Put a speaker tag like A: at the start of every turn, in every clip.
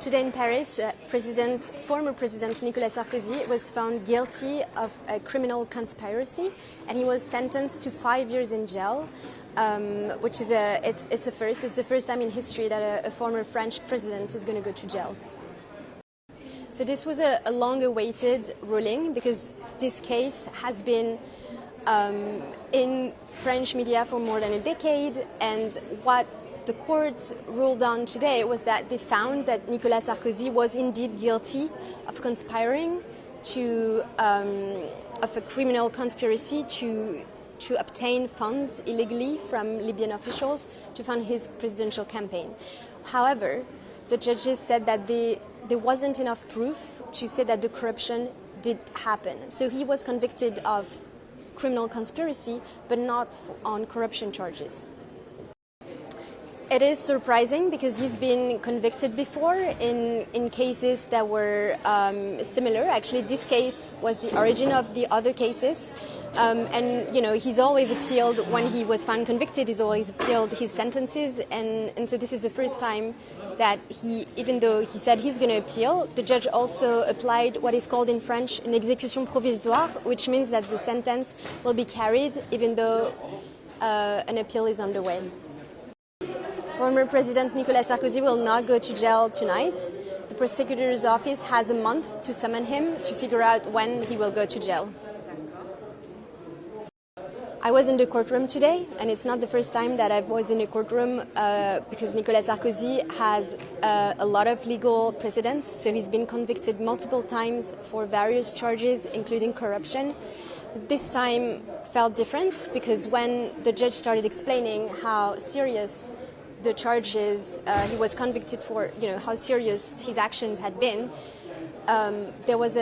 A: Today in Paris, former President Nicolas Sarkozy was found guilty of a criminal conspiracy, and he was sentenced to 5 years in jail, which is it's a first. It's the first time in history that a former French president is going to go to jail. So this was a long-awaited ruling because this case has been in French media for more than a decade, and what the court ruled on today was that they found that Nicolas Sarkozy was indeed guilty of conspiring of a criminal conspiracy to obtain funds illegally from Libyan officials to fund his presidential campaign. However, the judges said that there wasn't enough proof to say that the corruption did happen. So he was convicted of criminal conspiracy, but not on corruption charges. It is surprising because he's been convicted before in cases that were similar. Actually, this case was the origin of the other cases. And, you know, he's always appealed when he was found convicted, he's always appealed his sentences. And so this is the first time that even though he said he's going to appeal, the judge also applied what is called in French an exécution provisoire, which means that the sentence will be carried even though an appeal is underway. Former President Nicolas Sarkozy will not go to jail tonight. The prosecutor's office has a month to summon him to figure out when he will go to jail. I was in the courtroom today, and it's not the first time that I was in a courtroom because Nicolas Sarkozy has a lot of legal precedents. So he's been convicted multiple times for various charges, including corruption. This time felt different because when the judge started explaining how serious the charges he was convicted for, how serious his actions had been, there was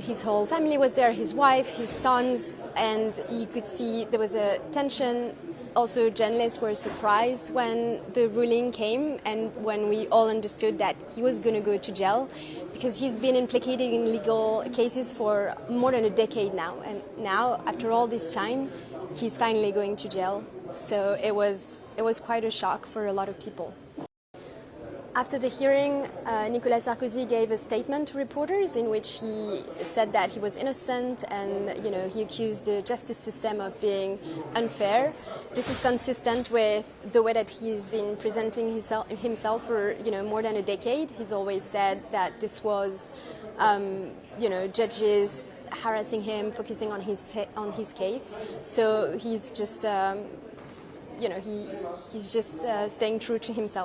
A: his whole family was there, his wife, his sons, and you could see there was a tension. Also, journalists were surprised when the ruling came and when we all understood that he was going to go to jail because he's been implicated in legal cases for more than a decade now. And now, after all this time, he's finally going to jail. So it was quite a shock for a lot of people. After the hearing, Nicolas Sarkozy gave a statement to reporters in which he said that he was innocent and he accused the justice system of being unfair. This is consistent with the way that he's been presenting himself for more than a decade. He's always said that this was judges harassing him, focusing on his case. So he's just he's just staying true to himself.